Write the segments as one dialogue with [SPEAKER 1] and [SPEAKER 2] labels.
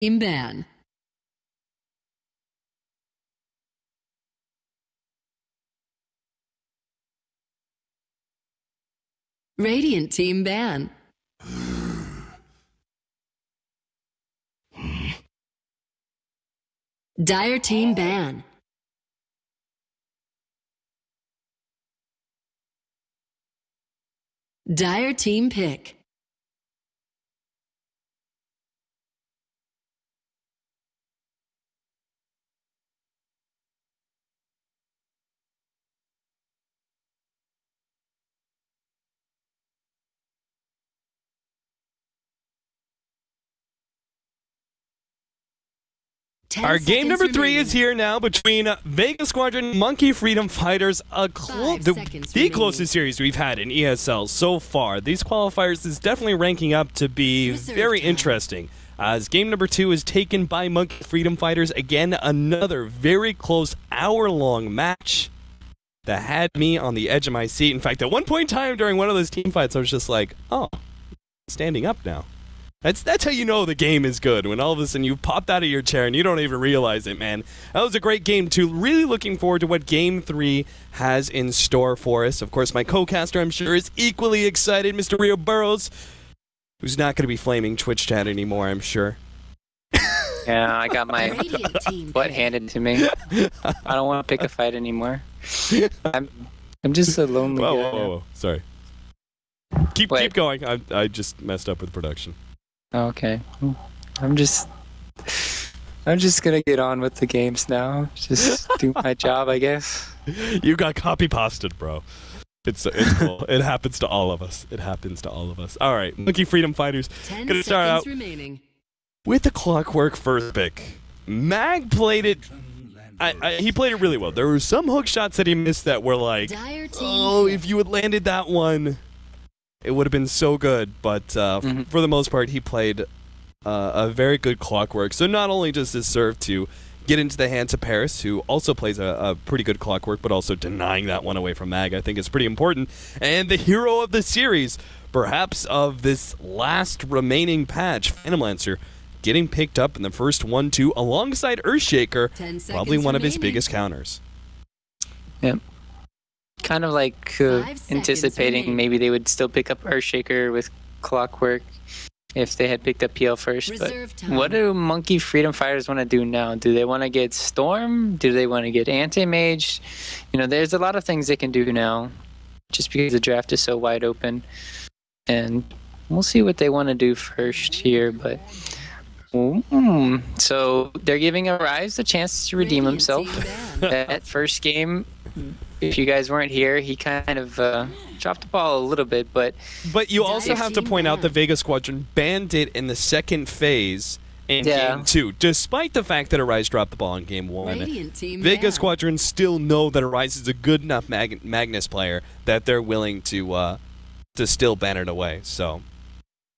[SPEAKER 1] Team ban. Radiant team ban. Dire team ban. Dire team pick.
[SPEAKER 2] Our game number 3 is here now between Vega Squadron and Monkey Freedom Fighters, the closest series we've had in ESL so far. These qualifiers is definitely ranking up to be very interesting, as game number 2 is taken by Monkey Freedom Fighters. Again, another very close hour-long match that had me on the edge of my seat. In fact, at one point in time during one of those team fights, I was just like, oh, standing up now. That's how you know the game is good, when all of a sudden you popped out of your chair and you don't even realize it, man. That was a great game, too. Really looking forward to what Game 3 has in store for us. Of course, my co-caster, I'm sure, is equally excited, Mr. Rio Burrows, who's not going to be flaming Twitch chat anymore, I'm sure.
[SPEAKER 3] Yeah, I got my butt handed to me. I don't want to pick a fight anymore. I'm just a lonely guy.
[SPEAKER 2] Whoa. Sorry. Keep going. I just messed up with production.
[SPEAKER 3] Okay. I'm just gonna get on with the games now. Just do my job, I guess.
[SPEAKER 2] You got copy pasted, bro. It's cool. It happens to all of us. All right, Monkey Freedom Fighters. Gonna start out with the Clockwork first pick. Mag played it. He played it really well. There were some hook shots that he missed that were like, oh, if you had landed that one, it would have been so good, but for the most part, he played a very good Clockwork. So not only does this serve to get into the hands of Paris, who also plays a pretty good Clockwork, but also denying that one away from Mag, I think is pretty important. And the hero of the series, perhaps of this last remaining patch, Phantom Lancer, getting picked up in the first 1-2 alongside Earthshaker, probably one of his biggest counters.
[SPEAKER 3] Yep. Kind of like anticipating maybe they would still pick up Earthshaker with Clockwork if they had picked up PL first. But what do Monkey Freedom Fighters want to do now? Do they want to get Storm? Do they want to get Anti-Mage? You know, there's a lot of things they can do now just because the draft is so wide open. And we'll see what they want to do first here. But so they're giving Arise a chance to redeem himself. That first game, if you guys weren't here, he kind of dropped the ball a little bit, but
[SPEAKER 2] you also have to point out the Vega Squadron banned it in the second phase in Game 2. Despite the fact that Arise dropped the ball in Game 1, Vega Squadron still know that Arise is a good enough Magnus player that they're willing to still ban it away. So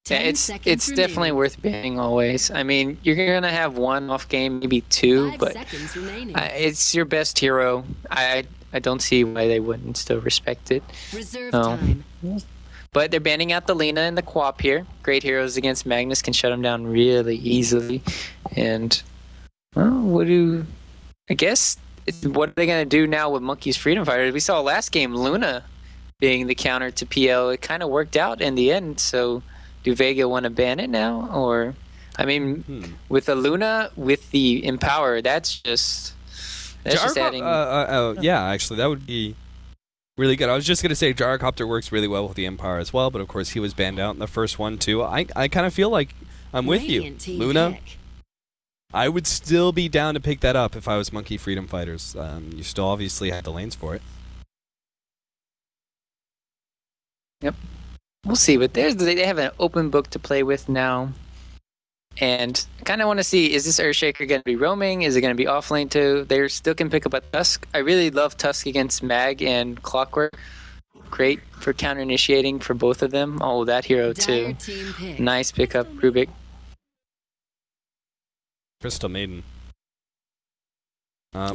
[SPEAKER 3] yeah, it's definitely worth banning always. I mean, you're going to have one off game, maybe two, but it's your best hero. I don't see why they wouldn't still respect it. Time. But they're banning out the Lina and the Quap here. Great heroes against Magnus can shut them down really easily. And, well, I guess, what are they going to do now with Monkey's Freedom Fighters? We saw last game Luna being the counter to PL. It kind of worked out in the end, so do Vega want to ban it now? Or, I mean, with the Luna, with the Empower, that's just adding.
[SPEAKER 2] Yeah, actually, that would be really good. I was just going to say Gyrocopter works really well with the Empire as well, but of course he was banned out in the first one too. I kind of feel like I'm with you. Luna, I would still be down to pick that up if I was Monkey Freedom Fighters. You still obviously have the lanes for it.
[SPEAKER 3] Yep. We'll see, but they have an open book to play with now. And I kind of want to see, is this Earthshaker going to be roaming? Is it going to be offlane too? They still can pick up a Tusk. I really love Tusk against Mag and Clockwork. Great for counter-initiating for both of them. Oh, that hero too. Nice pickup, Rubik.
[SPEAKER 2] Crystal Maiden.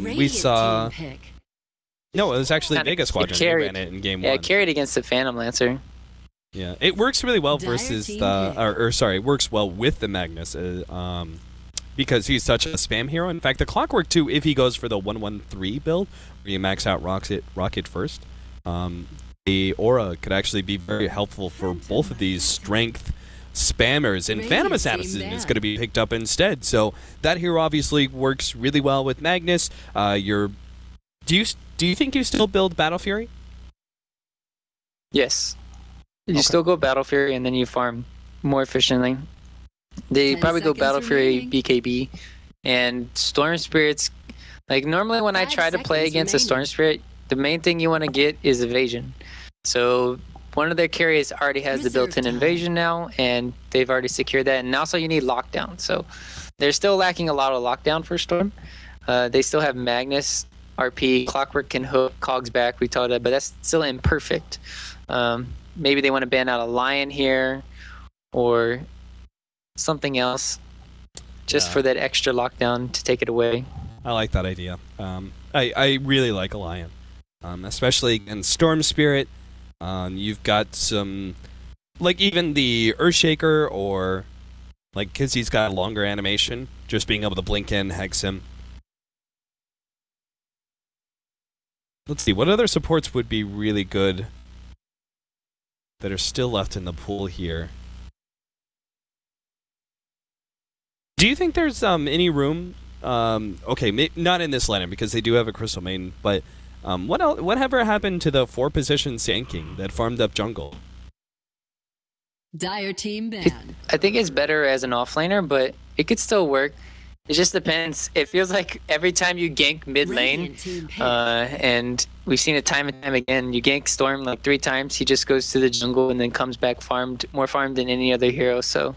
[SPEAKER 2] We saw... No, it was actually Vega Squadron who ran it in Game 1.
[SPEAKER 3] Yeah, it carried against the Phantom Lancer.
[SPEAKER 2] Yeah, it works really well versus the, it works well with the Magnus. because he's such a spam hero. In fact, the Clockwork too, if he goes for the 1-1-3 build, where you max out Rocket first, the Aura could actually be very helpful for both of these strength spammers, and Phantom Assassin is going to be picked up instead. So that hero obviously works really well with Magnus. Do you think you still build Battle Fury?
[SPEAKER 3] Yes. You still go Battle Fury, and then you farm more efficiently. They probably go Battle Fury, BKB, and Storm Spirits. Like, normally when I try to play against a Storm Spirit, the main thing you want to get is evasion. So one of their carriers already has the built-in invasion now, and they've already secured that. And also you need lockdown. So they're still lacking a lot of lockdown for Storm. They still have Magnus, RP, Clockwork can hook, Cogs back, we told that, but that's still imperfect. Maybe they want to ban out a Lion here, or something else, just for that extra lockdown to take it away.
[SPEAKER 2] I like that idea. I really like a Lion, especially in Storm Spirit. You've got some, like even the Earthshaker, or like because he's got a longer animation, just being able to blink in, hex him. Let's see, what other supports would be really good that are still left in the pool here? Do you think there's any room? Okay, not in this lineup because they do have a Crystal Maiden, but whatever happened to the 4-position Sand King that farmed up jungle?
[SPEAKER 1] Dire team ban.
[SPEAKER 3] I think it's better as an offlaner, but it could still work. It just depends. It feels like every time you gank mid lane, and we've seen it time and time again, you gank Storm like 3 times, he just goes to the jungle and then comes back more farmed than any other hero. So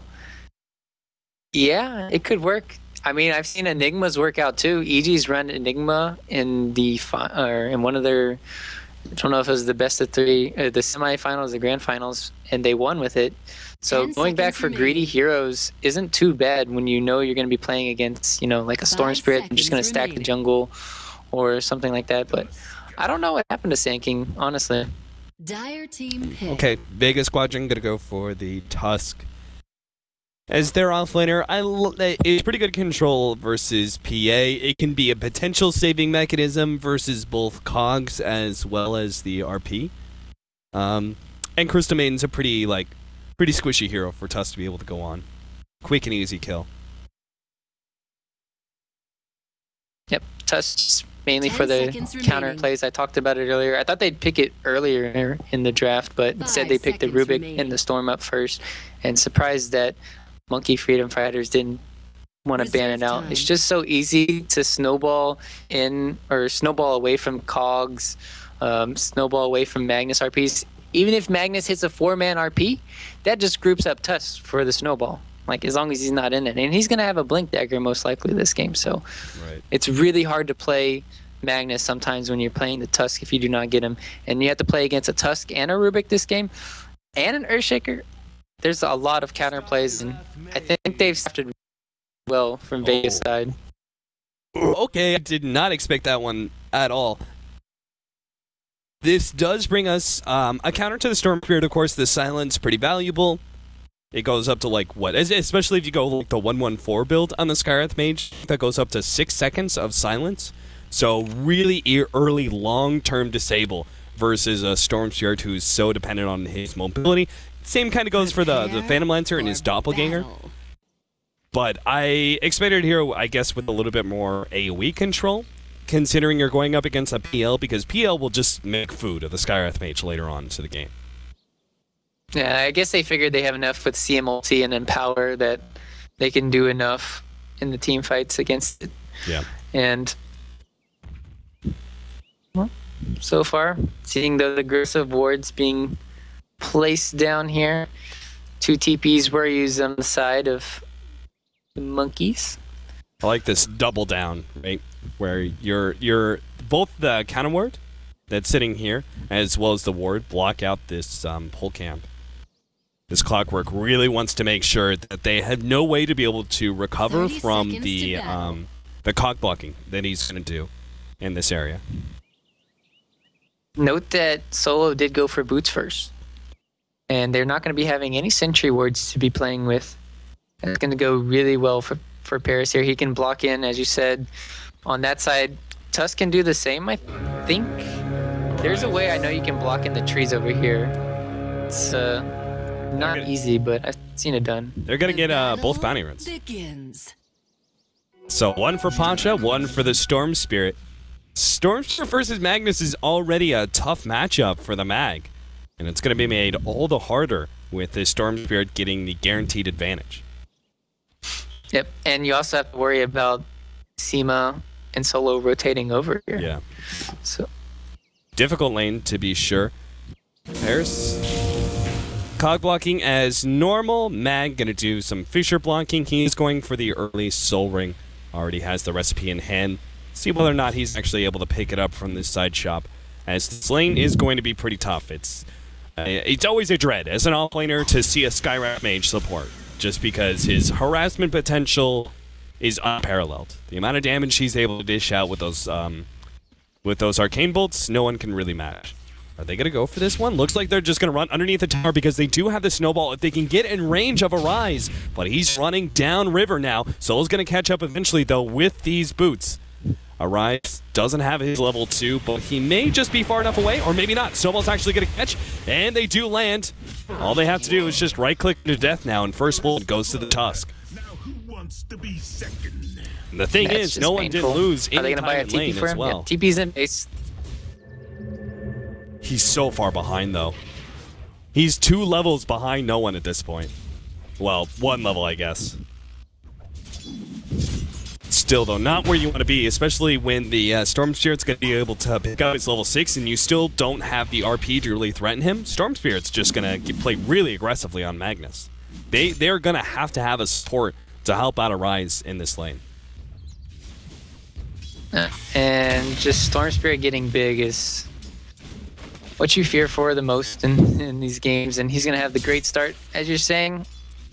[SPEAKER 3] yeah, it could work. I mean, I've seen Enigmas work out too. EG's run Enigma in in one of their, I don't know if it was the best of 3, the semifinals, the grand finals, and they won with it. So going back for greedy heroes isn't too bad when you know you're going to be playing against, like a Storm Spirit and just going to stack the jungle or something like that. But I don't know what happened to Sand King, honestly.
[SPEAKER 1] Dire team pick.
[SPEAKER 2] Okay, Vega Squadron going to go for the Tusk as their offlaner. It's pretty good control versus PA. It can be a potential saving mechanism versus both Cogs as well as the RP. And Crystal Maiden's a pretty squishy hero for Tusk to be able to go on. Quick and easy kill.
[SPEAKER 3] Yep, Tusk mainly for the counter plays. I talked about it earlier. I thought they'd pick it earlier in the draft, but instead they picked the Rubik and the Storm up first, and surprised that Monkey Freedom Fighters didn't want to ban it out. It's just so easy to snowball in or snowball away from Cogs, snowball away from Magnus RPs. Even if Magnus hits a 4-man RP, that just groups up Tusk for the snowball. Like, as long as he's not in it. And he's going to have a Blink Dagger most likely this game. So It's really hard to play Magnus sometimes when you're playing the Tusk if you do not get him. And you have to play against a Tusk and a Rubik this game, and an Earthshaker. There's a lot of counter plays, and I think they've started well from Vega's side.
[SPEAKER 2] Okay, I did not expect that one at all. This does bring us a counter to the Storm Spirit, of course. The Silence, pretty valuable. It goes up to, like, what? Especially if you go like the 1-1-4 build on the Skywrath Mage, that goes up to 6 seconds of Silence. So really early, long-term disable versus a Storm Spirit who's so dependent on his mobility. Same kind of goes for the Phantom Lancer and his Doppelganger. But I expected here, I guess, with a little bit more AoE control, considering you're going up against a PL, because PL will just make food of the Skywrath Mage later on to the game.
[SPEAKER 3] Yeah, I guess they figured they have enough with CMLT and Empower that they can do enough in the team fights against it.
[SPEAKER 2] Yeah.
[SPEAKER 3] And well, so far, seeing the aggressive wards being placed down here, 2 TPs were used on the side of the monkeys.
[SPEAKER 2] I like this double down, right? Where you're both the counter ward that's sitting here, as well as the ward, block out this pole camp. This Clockwork really wants to make sure that they have no way to be able to recover from the cock blocking that he's going to do in this area.
[SPEAKER 3] Note that Solo did go for boots first, and they're not going to be having any sentry wards to be playing with. It's going to go really well for for Paris here. He can block in, as you said, on that side. Tusk can do the same, I think. There's a way I know you can block in the trees over here. It's not easy, but I've seen it done.
[SPEAKER 2] They're going to get both bounty runs. So one for Pasha, one for the Storm Spirit. Storm Spirit versus Magnus is already a tough matchup for the Mag. And it's going to be made all the harder with the Storm Spirit getting the guaranteed advantage.
[SPEAKER 3] Yep, and you also have to worry about Seema and Solo rotating over here.
[SPEAKER 2] Yeah.
[SPEAKER 3] So
[SPEAKER 2] difficult lane, to be sure. Paris cog blocking as normal. Mag going to do some Fissure blocking. He's going for the early Soul Ring. Already has the recipe in hand. See whether or not he's actually able to pick it up from this side shop, as this lane is going to be pretty tough. It's always a dread as an offlaner to see a Skyrack mage support, just because his harassment potential is unparalleled. The amount of damage he's able to dish out with those arcane bolts, no one can really match. Are they going to go for this one? Looks like they're just going to run underneath the tower because they do have the snowball if they can get in range of Arise. But he's running down river now. Solo's going to catch up eventually, though, with these boots. Arise doesn't have his level 2, but he may just be far enough away, or maybe not. Snowball's actually going to catch, and they do land. All they have to do is just right-click to death now, and first bullet goes to the Tusk. And the thing is, no one did lose any time in lane as well.
[SPEAKER 3] Yeah, TP's in base.
[SPEAKER 2] He's so far behind, though. He's 2 levels behind no one at this point. Well, 1 level, I guess. Still, though, not where you want to be, especially when the Storm Spirit's going to be able to pick up his level 6 and you still don't have the RP to really threaten him. Storm Spirit's just going to play really aggressively on Magnus. They're going to have a support to help out Arise in this lane.
[SPEAKER 3] And just Storm Spirit getting big is what you fear for the most in these games, and he's going to have the great start, as you're saying.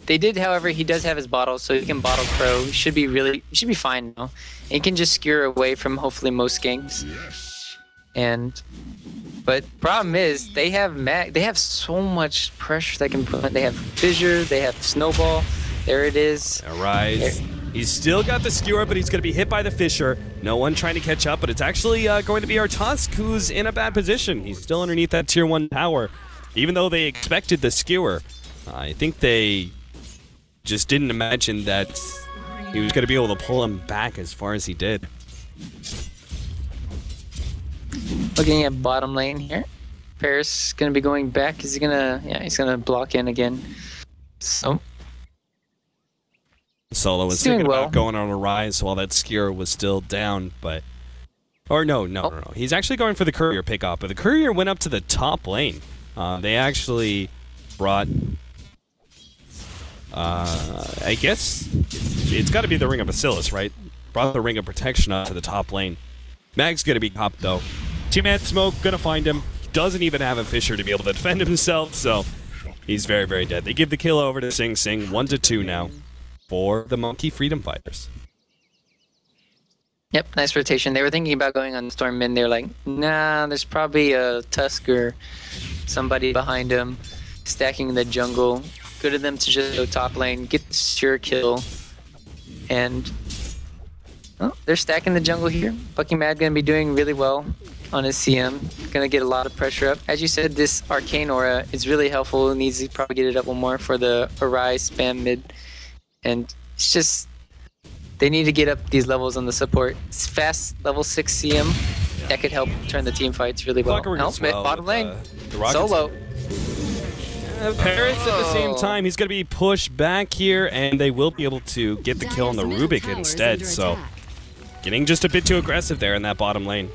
[SPEAKER 3] They did, however, he does have his bottle, so he can bottle Crow. He should be fine now. And he can just skewer away from hopefully most ganks. But problem is, they have so much pressure they can put. They have Fissure, they have Snowball. There it is.
[SPEAKER 2] Arise. He's still got the skewer, but he's going to be hit by the Fissure. No one trying to catch up, but it's actually going to be our Tusk, who's in a bad position. He's still underneath that tier 1 tower. Even though they expected the skewer, I think they just didn't imagine that he was going to be able to pull him back as far as he did.
[SPEAKER 3] Looking at bottom lane here. Paris going to be going back. Is he going to... Yeah, he's going to block in again. So...
[SPEAKER 2] Solo was thinking about going on a rise while that skewer was still down, but... Or no. He's actually going for the courier pickoff, but the courier went up to the top lane. They actually brought... I guess it's got to be the Ring of Bacillus, right? Brought the Ring of Protection up to the top lane. Mag's going to be top, though. Two-man smoke, going to find him. He doesn't even have a Fissure to be able to defend himself, so he's very, very dead. They give the kill over to Sing Sing, 1-2 now for the Monkey Freedom Fighters.
[SPEAKER 3] Yep, nice rotation. They were thinking about going on Storm mid. They were like, nah, there's probably a Tusk or somebody behind him stacking in the jungle. Good of them to just go top lane, get the sure kill. And they're stacking the jungle here. Bucky Mad going to be doing really well on his CM. Going to get a lot of pressure up. As you said, this Arcane Aura is really helpful. Needs to probably get it up one more for the Arise spam mid. And it's just, they need to get up these levels on the support. It's fast level 6 CM. That could help turn the team fights really well. Bottom lane. Solo.
[SPEAKER 2] Paris at the same time, he's going to be pushed back here, and they will be able to get the kill on the Rubik instead, so getting just a bit too aggressive there in that bottom lane.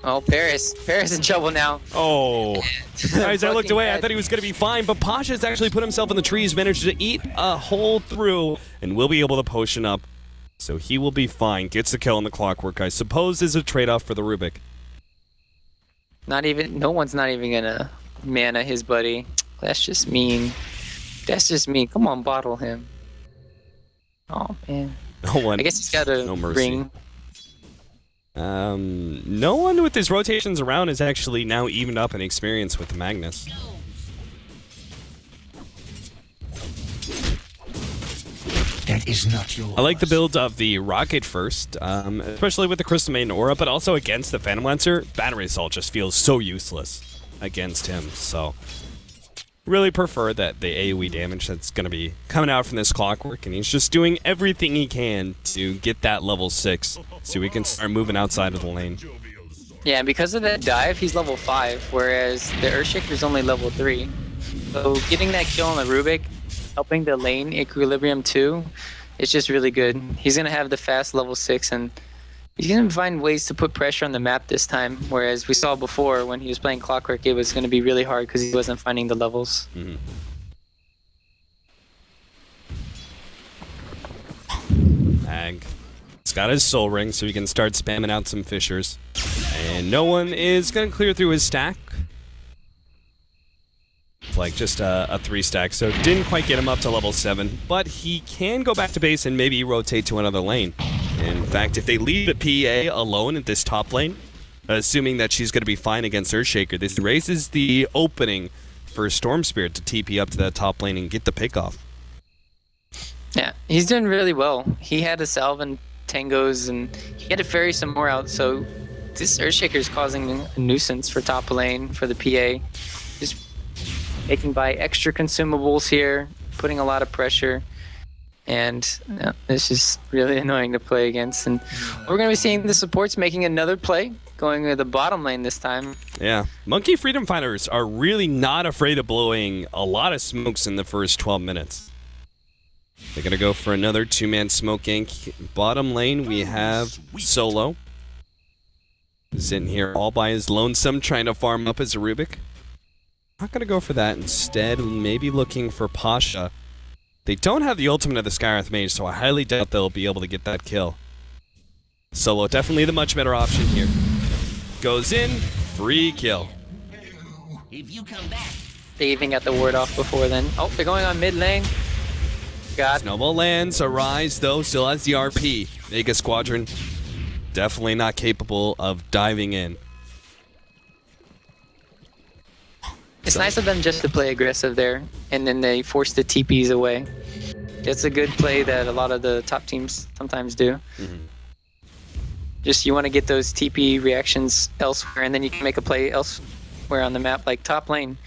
[SPEAKER 3] Oh, Paris in trouble now.
[SPEAKER 2] Oh. As I looked away, I thought he was going to be fine, but Pasha's actually put himself in the trees, managed to eat a hole through, and will be able to potion up. So he will be fine. Gets the kill on the Clockwork, I suppose, is a trade-off for the Rubik.
[SPEAKER 3] No one's not even going to mana his buddy. That's just mean. That's just mean. Come on, bottle him. Oh, man.
[SPEAKER 2] No one.
[SPEAKER 3] I guess he's got a ring.
[SPEAKER 2] No one with his rotations around is actually now evened up in experience with Magnus.
[SPEAKER 4] is not yours.
[SPEAKER 2] I like the build of the Rocket first, especially with the Crystal Maiden Aura, but also against the Phantom Lancer. Battery Assault just feels so useless against him, so really prefer that the AoE damage that's going to be coming out from this Clockwork, and he's just doing everything he can to get that level 6 so we can start moving outside of the lane.
[SPEAKER 3] Yeah, because of that dive, he's level 5, whereas the Earthshaker is only level 3. So getting that kill on the Rubik, helping the lane Equilibrium too, it's just really good. He's going to have the fast level 6, and he's going to find ways to put pressure on the map this time, whereas we saw before when he was playing Clockwork, it was going to be really hard because he wasn't finding the levels.
[SPEAKER 2] Mag. He's got his Soul Ring, so he can start spamming out some Fissures. And no one is going to clear through his stack. It's like just a 3 stack, so didn't quite get him up to level 7, but he can go back to base and maybe rotate to another lane. In fact, if they leave the PA alone at this top lane, assuming that she's going to be fine against Earthshaker, this raises the opening for Storm Spirit to TP up to that top lane and get the pick off.
[SPEAKER 3] Yeah, he's doing really well. He had a salve and tangos, and he had to ferry some more out, so this Earthshaker is causing a nuisance for top lane, for the PA. Just making by extra consumables here, putting a lot of pressure, and this is really annoying to play against. And we're going to be seeing the supports making another play, going to the bottom lane this time.
[SPEAKER 2] Yeah, Monkey Freedom Fighters are really not afraid of blowing a lot of smokes in the first 12 minutes. They're going to go for another 2-man smoke gank. Bottom lane, we have Solo. Sitting here all by his lonesome, trying to farm up his Rubik. Not going to go for that. Instead, maybe looking for Pasha. They don't have the ultimate of the Skywrath Mage, so I highly doubt they'll be able to get that kill. Solo, definitely the much better option here. Goes in, free kill.
[SPEAKER 4] If you come back.
[SPEAKER 3] They even got the ward off before then. Oh, they're going on mid lane. God.
[SPEAKER 2] Snowball lands, Arise though, still has the RP. Vega Squadron, definitely not capable of diving in.
[SPEAKER 3] It's nice of them just to play aggressive there, and then they force the TPs away. It's a good play that a lot of the top teams sometimes do. Just you want to get those TP reactions elsewhere, and then you can make a play elsewhere on the map, like top lane.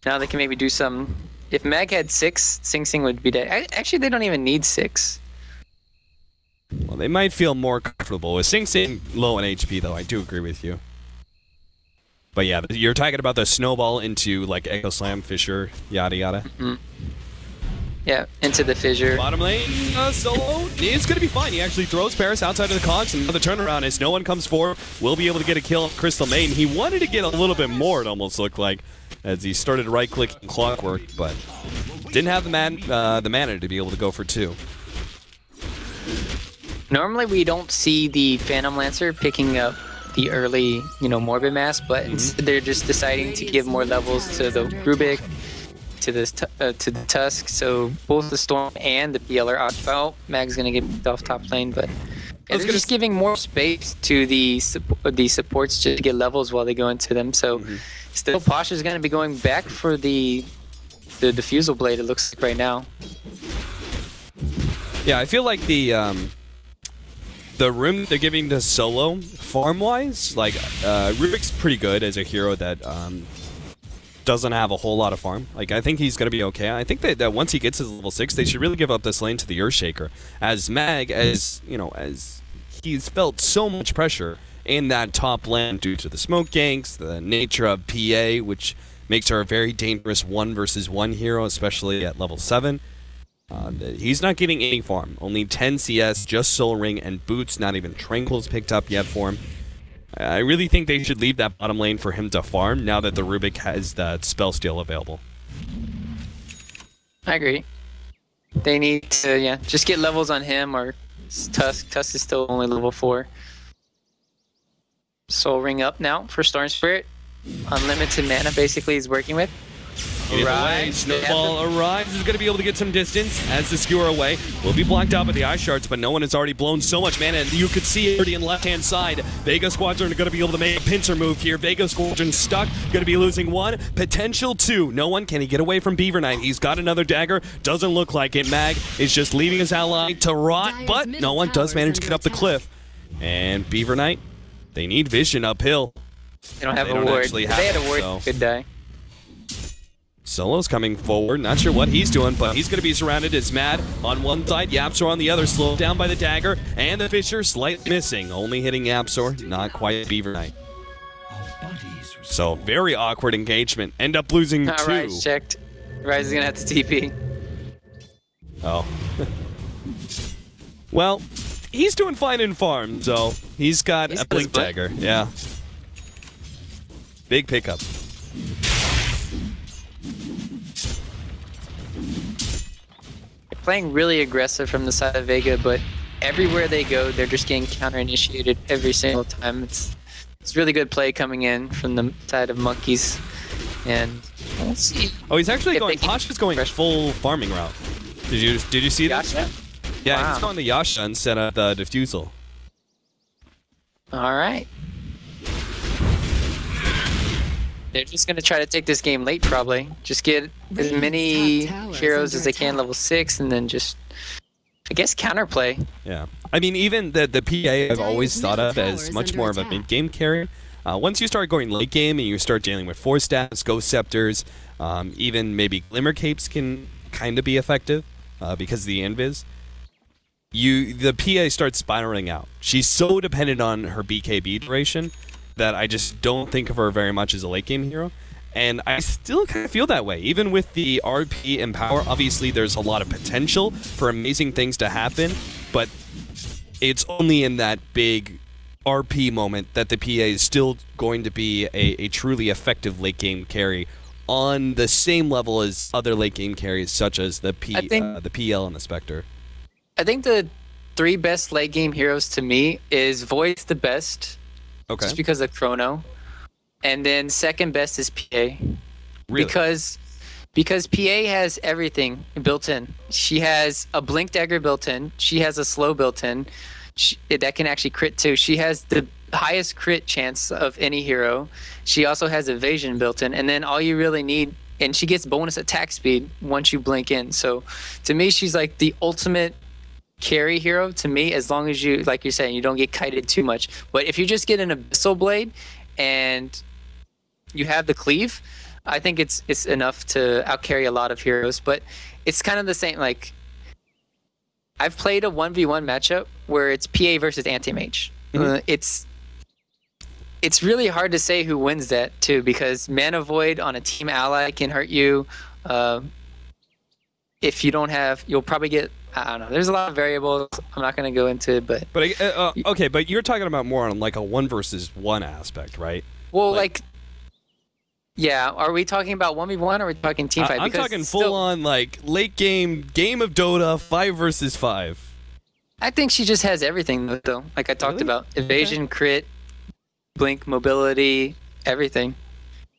[SPEAKER 3] Now they can maybe do some. If Mag had 6, Sing Sing would be dead. Actually, they don't even need 6.
[SPEAKER 2] Well, they might feel more comfortable with Sing Sing low on HP, though. I do agree with you. But yeah, you're talking about the snowball into like Echo Slam, Fissure, yada yada.
[SPEAKER 3] Yeah, into the Fissure.
[SPEAKER 2] Bottom lane, Solo is going to be fine. He actually throws Paris outside of the cogs, and the turnaround is no one comes forward. Will be able to get a kill on Crystal Maiden. He wanted to get a little bit more, it almost looked like, as he started right-clicking Clockwork, but didn't have the mana to be able to go for 2.
[SPEAKER 3] Normally, we don't see the Phantom Lancer picking up the early, Morbid Mass, but instead they're just deciding to give more levels to the Rubik, to the Tusk, so both the Storm and the PL are occupied. Oh, Mag's gonna get off top lane, but they're just giving more space to the supports to get levels while they go into them. So still, Pasha's gonna be going back for the Diffusal Blade. It looks like right now.
[SPEAKER 2] Yeah, I feel like the room they're giving to Solo, farm-wise, like, Rubik's pretty good as a hero that doesn't have a whole lot of farm. Like, I think he's going to be okay. I think that once he gets his level 6, they should really give up this lane to the Earthshaker. As Mag, as he's felt so much pressure in that top lane due to the smoke ganks, the nature of PA, which makes her a very dangerous 1-versus-1 hero, especially at level 7. He's not getting any farm. Only 10 CS, just Soul Ring and Boots, not even Tranquil's picked up yet for him. I really think they should leave that bottom lane for him to farm now that the Rubik has that spell steal available.
[SPEAKER 3] I agree. They need to, just get levels on him or Tusk. Tusk is still only level 4. Soul Ring up now for Storm Spirit. Unlimited mana basically he's working with.
[SPEAKER 2] Either way, Snowball arrives, is going to be able to get some distance as the skewer away. Will be blocked out by the eye shards, but no one has already blown so much mana, and you could see it already in the left-hand side. Vega Squadron are going to be able to make a pincer move here. Vega Squadron stuck, going to be losing 1, potential 2. No one, can he get away from Beaver Knight? He's got another dagger, doesn't look like it. Mag is just leaving his ally to rot, but no one does manage to get up the cliff. And Beaver Knight, they need vision uphill.
[SPEAKER 3] They don't have a ward. If they had a ward,
[SPEAKER 2] so.
[SPEAKER 3] could die.
[SPEAKER 2] Solo's coming forward, not sure what he's doing, but he's going to be surrounded as Mad on one side, Yapsor on the other, slowed down by the dagger, and the Fisher slightly missing, only hitting Yapsor, not quite Beaver Knight. So, very awkward engagement, end up losing 2.
[SPEAKER 3] Rise checked. Rise is going to have to TP.
[SPEAKER 2] Oh. Well, he's doing fine in farm, so he's got a blink dagger, yeah. Big pickup.
[SPEAKER 3] Playing really aggressive from the side of Vega, but everywhere they go, they're just getting counter-initiated every single time. It's really good play coming in from the side of Monkeys, and let's see.
[SPEAKER 2] Oh, he's actually going. Pasha's going full farming route. Did you see that?
[SPEAKER 3] Yasha?
[SPEAKER 2] Yeah,
[SPEAKER 3] Wow.
[SPEAKER 2] he's going to Yasha instead of the Diffusal.
[SPEAKER 3] All right. They're just going to try to take this game late, probably. Just get as many heroes as they can, level 6, and then just, I guess, counterplay.
[SPEAKER 2] Yeah. I mean, even the PA I've always thought of as much more of a mid-game carry. Once you start going late game and you start dealing with Force Staffs, Ghost Scepters, even maybe Glimmer Capes can kind of be effective because of the Invis. The PA starts spiraling out. She's so dependent on her BKB duration that I just don't think of her very much as a late game hero. And I still kind of feel that way. Even with the RP and power, obviously there's a lot of potential for amazing things to happen, but it's only in that big RP moment that the PA is still going to be a truly effective late game carry on the same level as other late game carries such as the PL and the Spectre.
[SPEAKER 3] I think the 3 best late game heroes to me is Void's the best.
[SPEAKER 2] Okay.
[SPEAKER 3] Just because of Chrono. And then second best is PA.
[SPEAKER 2] Really?
[SPEAKER 3] Because PA has everything built in. She has a Blink Dagger built in. She has a slow built in. That can actually crit too. She has the highest crit chance of any hero. She also has evasion built in. And then all you really need, and she gets bonus attack speed once you blink in. So to me, she's like the ultimate carry hero to me, as long as you, like you're saying, you don't get kited too much. But if you just get an Abyssal Blade and you have the cleave, I think it's enough to outcarry a lot of heroes. But it's kind of the same, like, I've played a 1v1 matchup where it's PA versus Anti-Mage. It's really hard to say who wins that too, because Mana Void on a team ally can hurt you. If you don't have, you'll probably get, I don't know. There's a lot of variables. I'm not going to go into it, but
[SPEAKER 2] okay, but you're talking about more on like a 1 versus 1 aspect, right?
[SPEAKER 3] Well, like yeah. Are we talking about 1v1 or are we talking team fight?
[SPEAKER 2] I'm talking full on like late game of Dota 5 versus 5.
[SPEAKER 3] I think she just has everything though. Like I talked about, evasion, crit, blink, mobility, everything.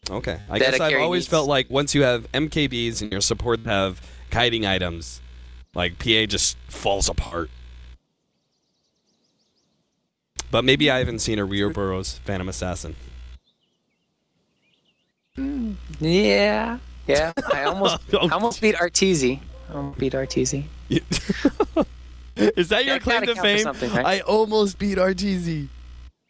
[SPEAKER 2] Okay, I guess I've always felt like once you have MKBs and your support have kiting items, like PA just falls apart. But maybe I haven't seen a Rioburro's Phantom Assassin.
[SPEAKER 3] Yeah. I almost beat Arteezy.
[SPEAKER 2] Is that your claim to fame? Right? I almost beat Arteezy.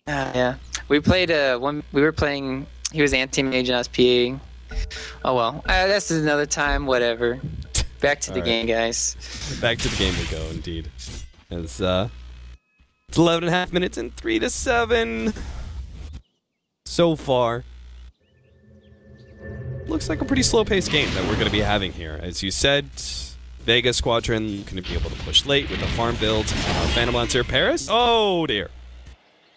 [SPEAKER 3] Yeah. We played we were playing. He was Anti-Mage and I was PA. Oh well. That's another time. Whatever. Back to the game, guys.
[SPEAKER 2] Back to the game we go, indeed. It's 11.5 minutes and 3-7 so far. Looks like a pretty slow-paced game that we're going to be having here. As you said, Vega Squadron going to be able to push late with the farm builds. Phantom Lancer Paris. Oh dear,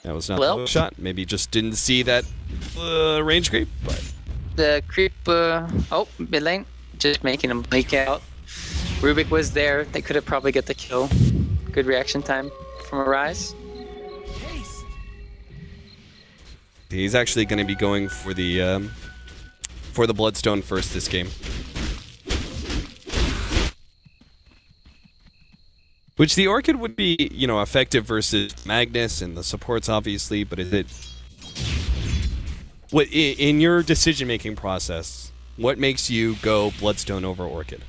[SPEAKER 2] that was not a shot. Maybe just didn't see that range creep. But
[SPEAKER 3] the creep. Mid lane, just making him leak out. Rubik was there. They could have probably got the kill. Good reaction time from Arise.
[SPEAKER 2] He's actually going to be going for the for the Bloodstone first this game. Which the Orchid would be, you know, effective versus Magnus and the supports, obviously, but is it... What, in your decision-making process, what makes you go Bloodstone over Orchid?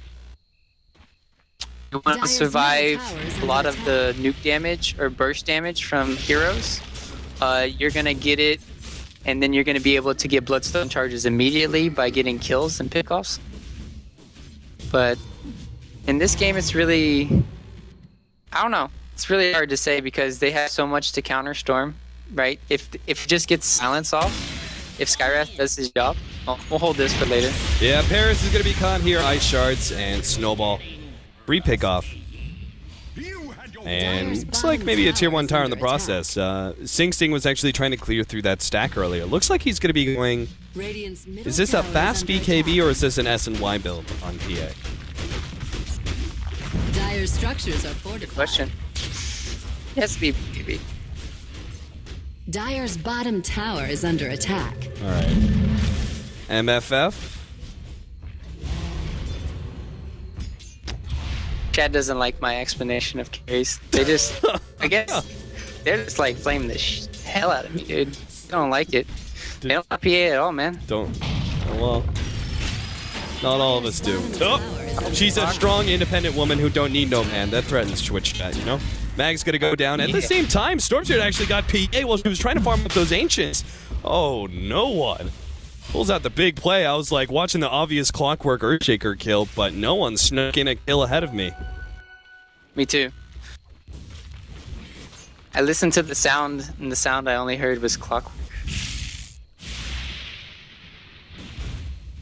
[SPEAKER 3] You want to survive a lot of the nuke damage or burst damage from heroes. You're going to get it, and then you're going to be able to get Bloodstone charges immediately by getting kills and pickoffs. But in this game, it's really... I don't know. It's really hard to say because they have so much to counter Storm, right? If it just gets silence off, if Skywrath does his job, we'll hold this for later.
[SPEAKER 2] Yeah, Paris is going to be caught here. Ice Shards and Snowball. Free pickoff. And looks like maybe a tier 1 tower in the process. Sing Sting was actually trying to clear through that stack earlier. Looks like he's going to be going... Is this a fast BKB or is this an S&Y build on PA?
[SPEAKER 1] Dire's structures are fortified.
[SPEAKER 3] Question. It has to be BKB.
[SPEAKER 1] Dire's bottom tower is under attack.
[SPEAKER 2] Alright. MFF.
[SPEAKER 3] Chad doesn't like my explanation of carries. They just, I guess, they're just like flaming the hell out of me, dude. I don't like it. They don't like PA at all, man.
[SPEAKER 2] Don't. Well, not all of us do. Oh, she's a strong, independent woman who don't need no man. That threatens Twitch chat, you know? Mag's gonna go down. At the same time, Stormspirit actually got PA while she was trying to farm up those Ancients. Oh, no one. Pulls out the big play. I was like watching the obvious Clockwork Earthshaker kill, but no one snuck in a kill ahead of me.
[SPEAKER 3] Me too. I listened to the sound, and the sound I only heard was Clockwork.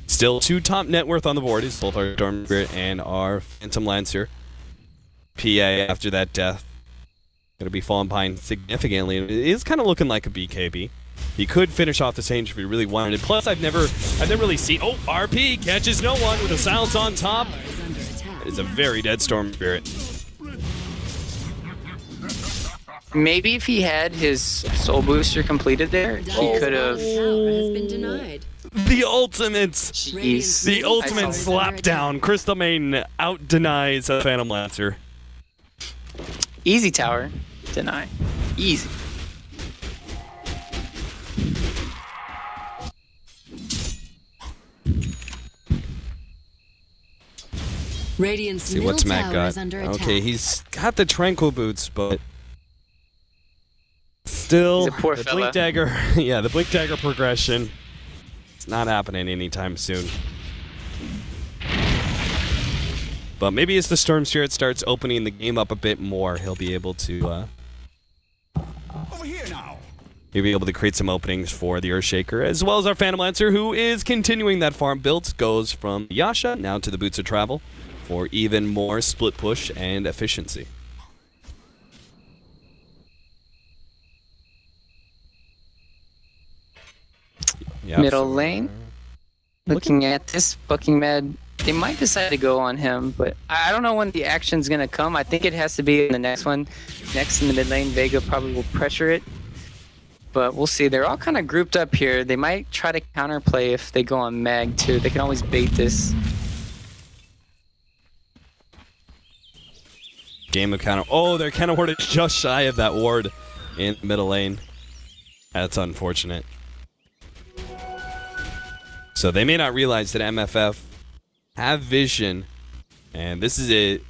[SPEAKER 2] Still 2 top net worth on the board is both our Stormspirit and our Phantom Lancer. PA after that death gonna be falling behind significantly. It is kind of looking like a BKB. He could finish off this range if he really wanted it. Plus, I've never really seen... Oh, RP catches no one with a silence on top. It is a very dead Stormspirit.
[SPEAKER 3] Maybe if he had his soul booster completed there, he could have...
[SPEAKER 2] The ultimate...
[SPEAKER 3] Jeez.
[SPEAKER 2] The ultimate slapdown. Crystal Maiden out-denies a Phantom Lancer.
[SPEAKER 3] Easy tower. Deny. Easy.
[SPEAKER 1] Radiant's
[SPEAKER 2] See what's Matt got. Okay, he's got the Tranquil Boots, but still
[SPEAKER 3] He's a poor
[SPEAKER 2] the
[SPEAKER 3] fella.
[SPEAKER 2] Blink Dagger. Yeah, the Blink Dagger progression. It's not happening anytime soon. But maybe as the Stormspirit starts opening the game up a bit more, he'll be able to
[SPEAKER 5] Over here now.
[SPEAKER 2] he'll be able to create some openings for the Earthshaker, as well as our Phantom Lancer, who is continuing that farm build. Goes from Yasha now to the Boots of Travel for even more split push and efficiency. Yep,
[SPEAKER 3] Middle
[SPEAKER 2] so
[SPEAKER 3] lane. Looking at this, Bucking Mad, they might decide to go on him, but I don't know when the action's going to come. I think it has to be in the next one. Next in the mid lane, Vega probably will pressure it. But we'll see. They're all kind of grouped up here. They might try to counterplay if they go on Mag, too. They can always bait this.
[SPEAKER 2] Game of counter. Oh, their counter ward is just shy of that ward in the middle lane. That's unfortunate. So they may not realize that MFF have vision, and this is it.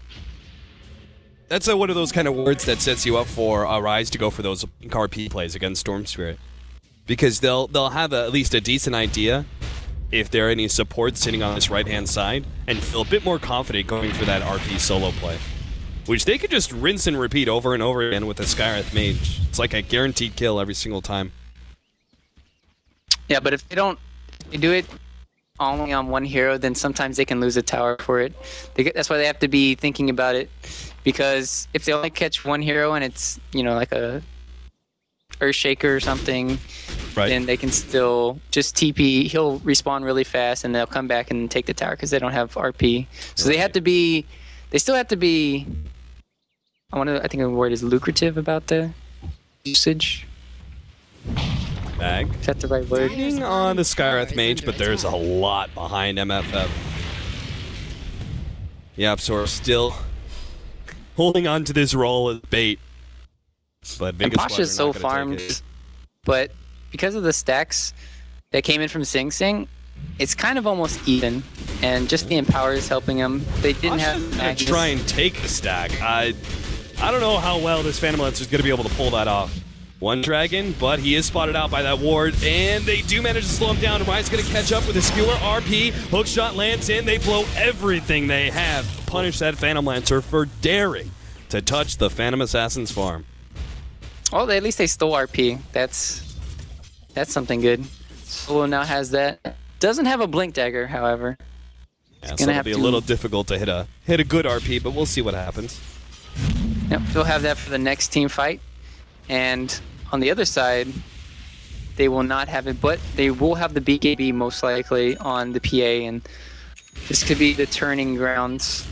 [SPEAKER 2] That's one of those kind of words that sets you up for a Rise to go for those RP plays against Stormspirit, because they'll have at least a decent idea if there are any supports sitting on this right-hand side, and feel a bit more confident going for that RP solo play, which they could just rinse and repeat over and over again with a Skywrath Mage. It's like a guaranteed kill every single time.
[SPEAKER 3] Yeah, but if they do it only on one hero, then sometimes they can lose a tower for it. That's why they have to be thinking about it, because if they only catch one hero and it's, you know, like a Earthshaker or something,
[SPEAKER 2] Right.
[SPEAKER 3] then they can still just TP. He'll respawn really fast, and they'll come back and take the tower because they don't have RP. So they have to be. They still have to be. I think the word is lucrative about the usage.
[SPEAKER 2] Mag.
[SPEAKER 3] Is that the right word?
[SPEAKER 2] Working on the Skywrath Mage, but there's a lot behind MFF. YapzOr still holding on to this role as bait. But Vega
[SPEAKER 3] and Pasha's so farmed, but because of the stacks that came in from Sing Sing, it's kind of almost even. And just the Empower is helping him. They didn't have Magnus.
[SPEAKER 2] Try and take the stack. I don't know how well this Phantom Lancer is going to be able to pull that off. One Dragon, but he is spotted out by that ward, and they do manage to slow him down. Ryan's going to catch up with a skewer. RP, hookshot lands in. They blow everything they have to punish that Phantom Lancer for daring to touch the Phantom Assassin's farm.
[SPEAKER 3] Oh, at least they stole RP. That's something good. Solo now has that. Doesn't have a Blink Dagger, however.
[SPEAKER 2] Yeah, so it'll be a little difficult to hit a good RP, but we'll see what happens.
[SPEAKER 3] Yep, they'll have that for the next team fight. And on the other side, they will not have it, but they will have the BKB most likely on the PA, and this could be the turning grounds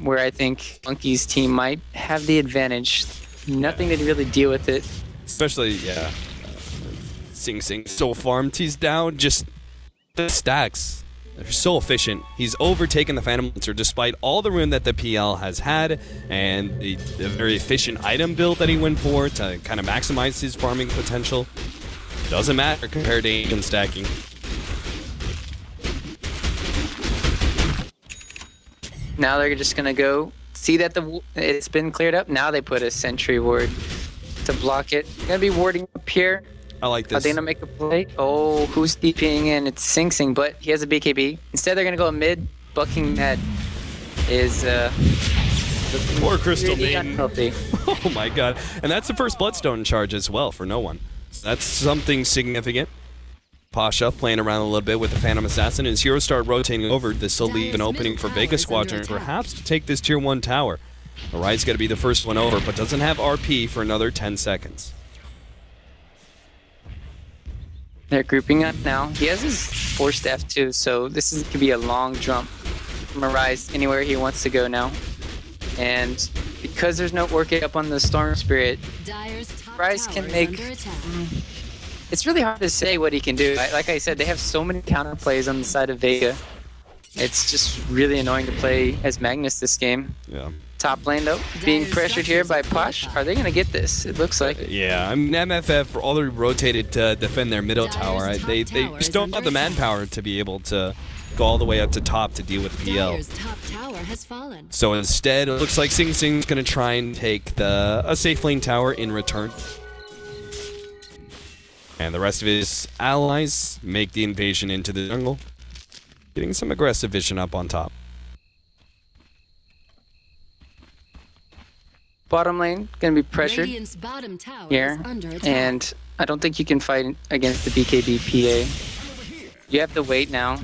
[SPEAKER 3] where I think Monkey's team might have the advantage. Nothing to really deal with it.
[SPEAKER 2] Especially, yeah. Sing Sing so farmed. He's down just the stacks. They're so efficient. He's overtaken the Phantom Lancer despite all the rune that the PL has had and the very efficient item build that he went for to kind of maximize his farming potential. Doesn't matter compared to Aiden stacking.
[SPEAKER 3] Now they're just going to go see that it's been cleared up. Now they put a sentry ward to block it. Going to be warding up here.
[SPEAKER 2] I like this.
[SPEAKER 3] Are they going to make a play? Oh, who's DPing in? It's Sing Sing, but he has a BKB. Instead, they're going to go mid. Bucking Mad is
[SPEAKER 2] poor Crystal Maiden. Oh my god. And that's the first Bloodstone charge as well for no one. So that's something significant. Pasha playing around a little bit with the Phantom Assassin. As heroes start rotating over, this will leave an opening for Vega Squadron perhaps to take this tier 1 tower. Arai's going to be the first one over, but doesn't have RP for another 10 seconds.
[SPEAKER 3] They're grouping up now. He has his Force Staff too, so this could be a long jump from Arise anywhere he wants to go now. And because there's no working up on the Storm Spirit, Arise can make... It's really hard to say what he can do. Like I said, they have so many counterplays on the side of Vega. It's just really annoying to play as Magnus this game.
[SPEAKER 2] Yeah.
[SPEAKER 3] Top lane though, being pressured here by Posh. Are they going to get this? It looks like it.
[SPEAKER 2] Yeah, I mean, MFF already rotated to defend their middle tower. They just don't have the manpower to be able to go all the way up to top to deal with PL. So instead, it looks like Sing Sing's going to try and take a safe lane tower in return. And the rest of his allies make the invasion into the jungle, getting some aggressive vision up on top.
[SPEAKER 3] Bottom lane going to be pressured here, and I don't think you can fight against the BKB PA. You have to wait now,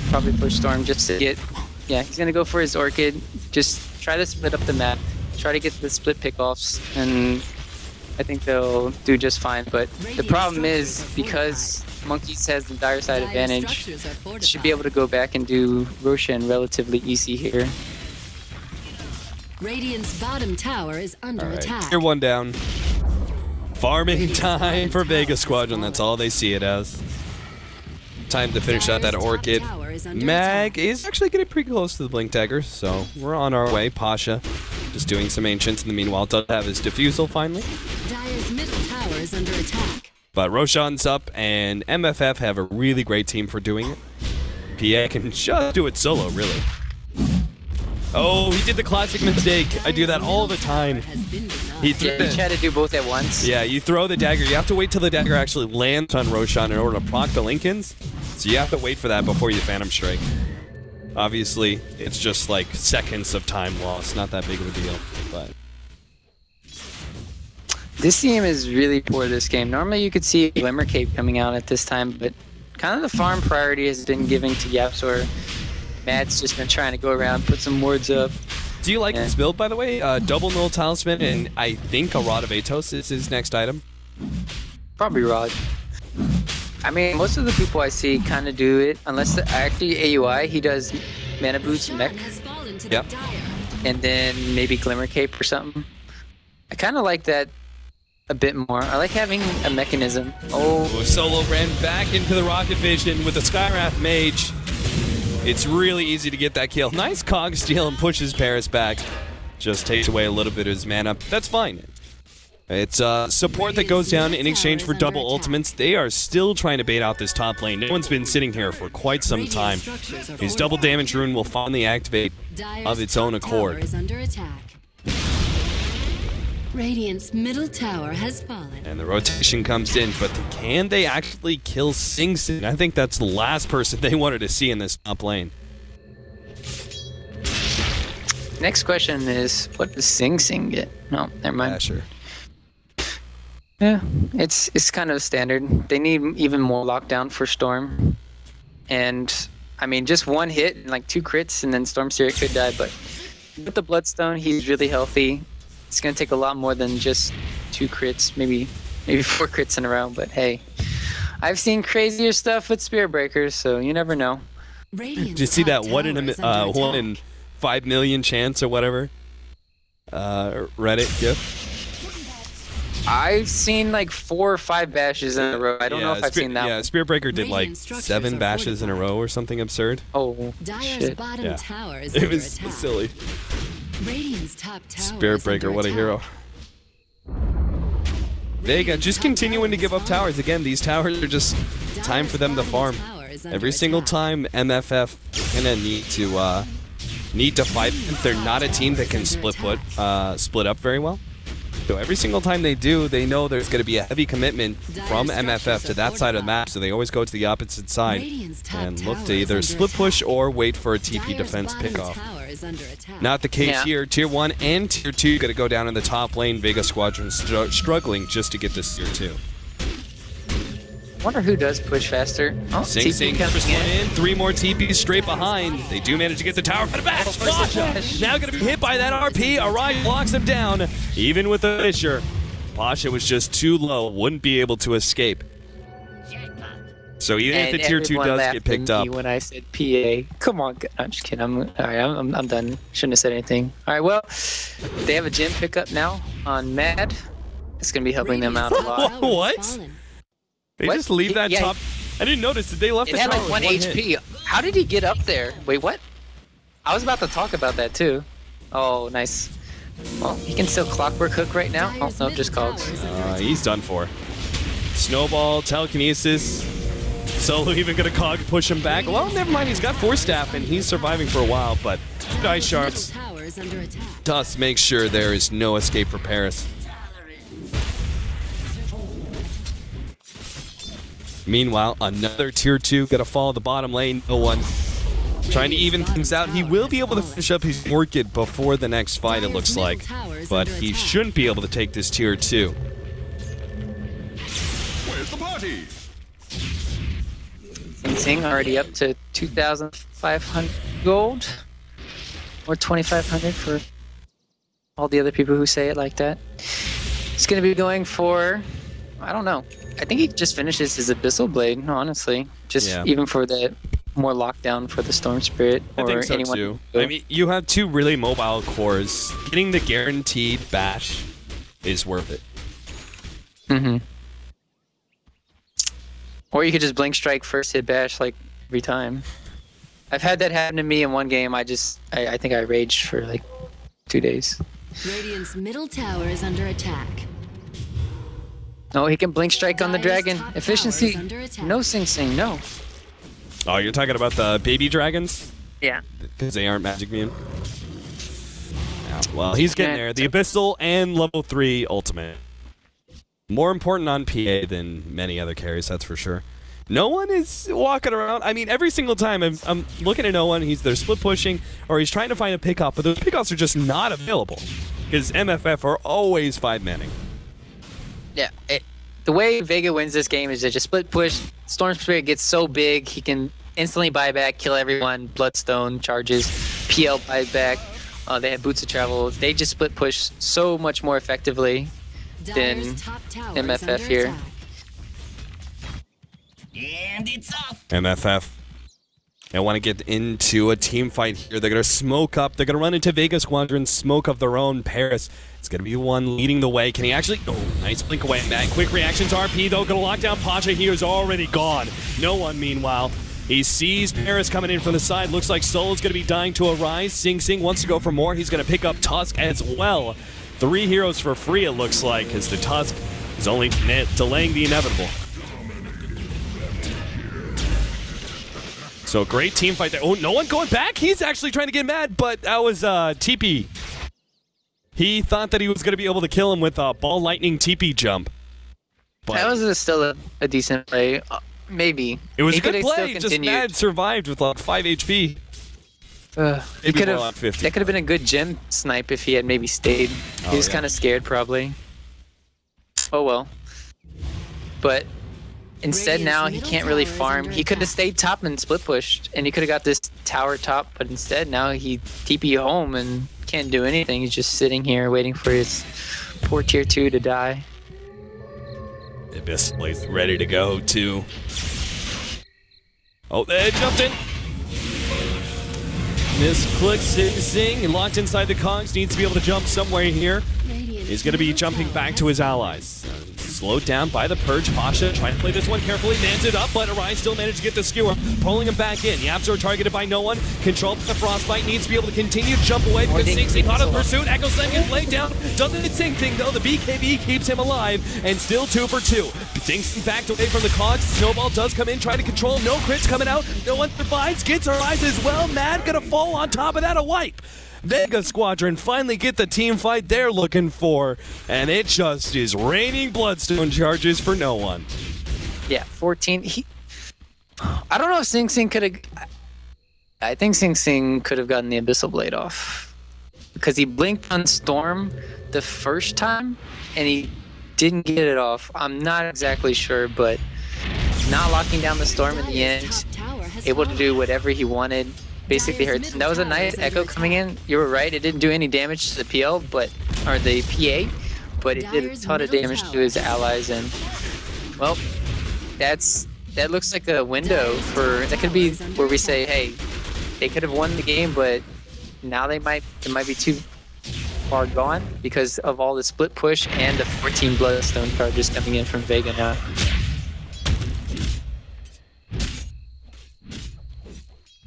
[SPEAKER 3] probably for Storm just to get... Yeah, he's going to go for his Orchid, just try to split up the map, try to get the split pickoffs, and I think they'll do just fine. But the problem is, because Monkeys has the dire side advantage, should be able to go back and do Roshan relatively easy here.
[SPEAKER 1] Radiant's bottom tower is under attack.
[SPEAKER 2] Tier 1 down. Farming time for Vega Squadron. That's all they see it as. Time to finish out that Orchid. Mag is actually getting pretty close to the Blink Dagger, so we're on our way. Pasha just doing some Ancients in the meanwhile. Does have his Diffusal finally.
[SPEAKER 1] Dire's middle tower is under attack.
[SPEAKER 2] But Roshan's up, and MFF have a really great team for doing it. PA can just do it solo, really. Oh, he did the classic mistake. I do that all the time.
[SPEAKER 3] He tried to do both at once.
[SPEAKER 2] Yeah, you throw the dagger. You have to wait till the dagger actually lands on Roshan in order to proc the Lincolns. So you have to wait for that before you Phantom Strike. Obviously, it's just like seconds of time lost. Not that big of a deal, but...
[SPEAKER 3] This team is really poor this game. Normally you could see Glimmer Cape coming out at this time, but kind of the farm priority has been given to YapzOr. Matt's just been trying to go around, put some wards up.
[SPEAKER 2] Do you like this build, by the way? Double Null Talisman, and I think a Rod of Atos is his next item.
[SPEAKER 3] Probably Rod. I mean, most of the people I see kind of do it, unless actually AUI, he does Mana Boots Mech.
[SPEAKER 2] Yep.
[SPEAKER 3] And then maybe Glimmer Cape or something. I kind of like that a bit more. I like having a mechanism. Oh,
[SPEAKER 2] Solo ran back into the Rocket Vision with the Skywrath Mage. It's really easy to get that kill. Nice cog steal and pushes Paris back. Just takes away a little bit of his mana. That's fine. It's support that goes down in exchange for double ultimates. They are still trying to bait out this top lane. No one's been sitting here for quite some time. His double damage rune will finally activate of its own accord.
[SPEAKER 1] Radiant's middle tower has fallen.
[SPEAKER 2] And the rotation comes in, but can they actually kill Sing Sing? I think that's the last person they wanted to see in this top lane.
[SPEAKER 3] Next question is, what does Sing Sing get? No, never mind.
[SPEAKER 2] Yeah, sure.
[SPEAKER 3] Yeah, it's kind of standard. They need even more lockdown for Storm. And, I mean, just one hit and like 2 crits and then Storm Spirit could die, but with the Bloodstone, he's really healthy. It's going to take a lot more than just 2 crits, maybe 4 crits in a row, but hey. I've seen crazier stuff with Spirit Breakers, so you never know.
[SPEAKER 2] Did you see that 1 in 5 million chance or whatever? Reddit GIF?
[SPEAKER 3] I've seen like 4 or 5 bashes in a row. I don't know if I've seen that one.
[SPEAKER 2] Yeah, Spirit Breaker did like 7 bashes in a row or something absurd.
[SPEAKER 3] Oh, shit.
[SPEAKER 1] Tower is
[SPEAKER 2] it was silly.
[SPEAKER 1] Radiant's top tower
[SPEAKER 2] Spirit Breaker, what a hero. Vega just continuing to give up towers. Again, these towers are just time for them to farm. Every single time MFF gonna need to fight. They're not a team that can split up very well. So every single time they do, they know there's going to be a heavy commitment from MFF to that side of the map, so they always go to the opposite side and look to either split push or wait for a TP defense pickoff. Not the case here. Tier 1 and Tier 2 going to go down in the top lane. Vega Squadron struggling just to get this Tier 2.
[SPEAKER 3] Wonder who does push faster. Oh,
[SPEAKER 2] Sing Sing first one in. 3 more TPs straight behind. They do manage to get the tower for the bash. Pasha now going to be hit by that RP. Arai blocks him down. Even with the Fisher, Pasha was just too low. Wouldn't be able to escape. So even if the Tier 2 does get picked up.
[SPEAKER 3] When I said PA. Come on. I'm just kidding. I'm done. Shouldn't have said anything. All right, well, they have a gym pickup now on Mad. It's going to be helping them out a lot.
[SPEAKER 2] What? They just leave that top. I didn't notice that they left the tower.
[SPEAKER 3] It had like 1 HP. Hit. How did he get up there? Wait, what? I was about to talk about that too. Oh, nice. Well, he can still clockwork hook right now. Oh, no, just cogs.
[SPEAKER 2] He's done for. Snowball, telekinesis. Solo even gonna cog push him back. Well, never mind. He's got Force Staff and he's surviving for a while, but Dice Shards does make sure there is no escape for Paris. Meanwhile, another Tier 2 gonna follow the bottom lane. No one trying to even things out. He will be able to finish up his Orchid before the next fight, it looks like. But he shouldn't be able to take this Tier 2.
[SPEAKER 5] Where's the party?
[SPEAKER 3] Sing already up to 2,500 gold. Or 2,500 for all the other people who say it like that. He's gonna be going for, I don't know. I think he just finishes his Abyssal Blade, honestly. Just even for the more lockdown for the Storm Spirit or
[SPEAKER 2] I think so
[SPEAKER 3] anyone.
[SPEAKER 2] Too. I mean, you have 2 really mobile cores. Getting the guaranteed bash is worth it.
[SPEAKER 3] Mm-hmm. Or you could just blink strike first hit bash like every time. I've had that happen to me in one game. I think I raged for like 2 days.
[SPEAKER 1] Radiant's middle tower is under attack.
[SPEAKER 3] No, he can blink strike on the dragon. Efficiency. No Sing Sing, no.
[SPEAKER 2] Oh, you're talking about the baby dragons?
[SPEAKER 3] Yeah.
[SPEAKER 2] Because they aren't magic immune? Yeah, well, he's getting there. The Abyssal and level 3 ultimate. More important on PA than many other carries, that's for sure. No one is walking around. I mean, every single time I'm looking at no one, he's either split pushing or he's trying to find a pickoff, but those pickoffs are just not available. Because MFF are always 5-manning.
[SPEAKER 3] Yeah, the way Vega wins this game is to just split push. Storm Spirit gets so big, he can instantly buy back, kill everyone. Bloodstone charges, PL buyback. They have Boots of Travel. They just split push so much more effectively than MFF here.
[SPEAKER 4] And it's off.
[SPEAKER 2] MFF. They want to get into a team fight here. They're going to smoke up. They're going to run into Vega Squadron, smoke of their own. Paris It's going to be the one leading the way. Can he actually... Oh, nice blink away, man. Quick reactions. RP, though, going to lock down Pasha. He is already gone. No one, meanwhile. He sees Paris coming in from the side. Looks like Solo's going to be dying to arise. Sing Sing wants to go for more. He's going to pick up Tusk as well. 3 heroes for free, it looks like, as the Tusk is only delaying the inevitable. So great team fight there. Oh, no one going back? He's actually trying to get mad, but that was TP. He thought that he was going to be able to kill him with a ball lightning TP jump. But
[SPEAKER 3] that was still a decent play. Maybe.
[SPEAKER 2] It was a good play, just Mad survived with like 5 HP.
[SPEAKER 3] That could have been a good gem snipe if he had maybe stayed. He was kind of scared, probably. Oh well. But instead now he can't really farm. He could have stayed top and split pushed, and he could have got this tower top, but instead now he TP home and can't do anything. He's just sitting here waiting for his poor tier 2 to die.
[SPEAKER 2] Abyss plays ready to go too. Oh, they jumped in. Misclick, Sing Sing, and locked inside the cogs. Needs to be able to jump somewhere here. He's going to be jumping back to his allies. Slowed down by the Purge. Pasha trying to play this one carefully. Lands it up, but Arise still managed to get the skewer. Pulling him back in. Yaps are targeted by no one. Controlled by the Frostbite. Needs to be able to continue to jump away because Sing Sing caught in pursuit. Echo Slam gets laid down. Doesn't hit Sing Sing though. The BKB keeps him alive and still 2 for 2. Sing Sing backed away from the cogs. Snowball does come in, trying to control. No crits coming out. No one survives. Gets Arise as well. Mad gonna fall on top of that. A wipe. Vega Squadron finally get the team fight they're looking for, and it just is raining bloodstone charges for no one.
[SPEAKER 3] Yeah, 14. I don't know if Sing Sing could have... I think Sing Sing could have gotten the Abyssal Blade off. Because he blinked on Storm the first time, and he didn't get it off. I'm not exactly sure, but not locking down the Storm in the end, able to do whatever he wanted. Basically hurts. And that was a nice echo coming in. You were right, it didn't do any damage to the PL, or the PA, but it did a ton of damage to his allies, and well, that looks like a window for that could be where we say, hey, they could have won the game, but now it might be too far gone because of all the split push and the 14 bloodstone charges coming in from Vega now.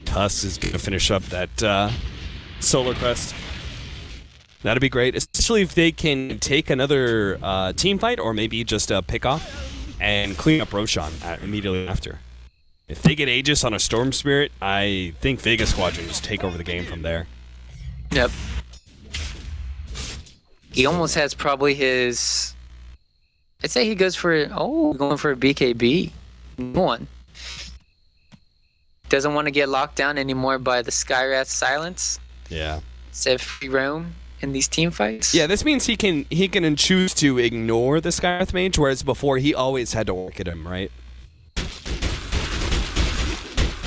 [SPEAKER 2] Tusk is going to finish up that Solar Crest. That'd be great, especially if they can take another team fight or maybe just a pick off and clean up Roshan immediately after. If they get Aegis on a Storm Spirit, I think Vega Squadron just take over the game from there.
[SPEAKER 3] Yep. He almost has probably his... I'd say he goes for... Oh, going for a BKB. One. Doesn't want to get locked down anymore by the Skywrath silence.
[SPEAKER 2] Yeah.
[SPEAKER 3] Instead of free roam in these team fights.
[SPEAKER 2] Yeah, this means he can choose to ignore the Skywrath mage, whereas before he always had to work at him, right?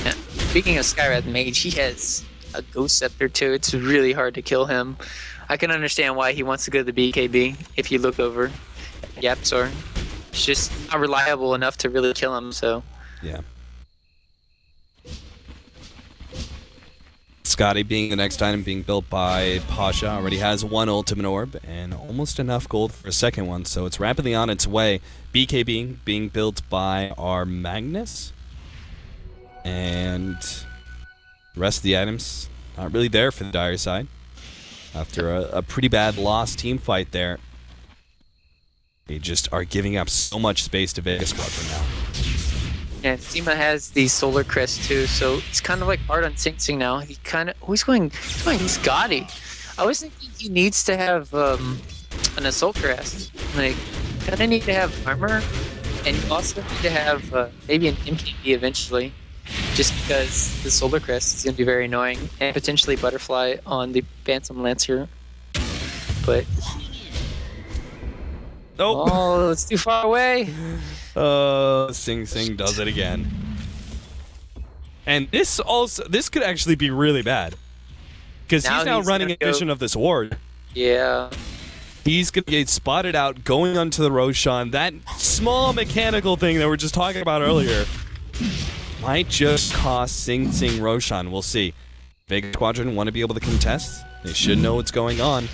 [SPEAKER 3] Yeah. Speaking of Skywrath mage, he has a Ghost Scepter too. It's really hard to kill him. I can understand why he wants to go to the BKB if you look over Yapsor. It's just not reliable enough to really kill him, so...
[SPEAKER 2] Yeah. Scotty being the next item being built by Pasha already has 1 ultimate orb and almost enough gold for a second one, so it's rapidly on its way. BK being built by our Magnus, and the rest of the items not really there for the Dire side after a pretty bad lost team fight there. They just are giving up so much space to Vega Squadron now.
[SPEAKER 3] Yeah, Zima has the Solar Crest too, so it's kind of like hard on Sing Sing now. He kind of... He's going Scotty. I was thinking he needs to have an Assault Crest. Like, kind of need to have armor, and you also need to have maybe an MKB eventually, just because the Solar Crest is going to be very annoying, and potentially Butterfly on the Phantom Lancer. But...
[SPEAKER 2] Nope.
[SPEAKER 3] Oh, it's too far away.
[SPEAKER 2] Sing Sing does it again. And this could actually be really bad. Because he's now running a vision of this ward.
[SPEAKER 3] Yeah.
[SPEAKER 2] He's going to get spotted out going onto the Roshan. That small mechanical thing that we were just talking about earlier might just cost Sing Sing Roshan. We'll see. Vega Squadron want to be able to contest. They should know what's going on.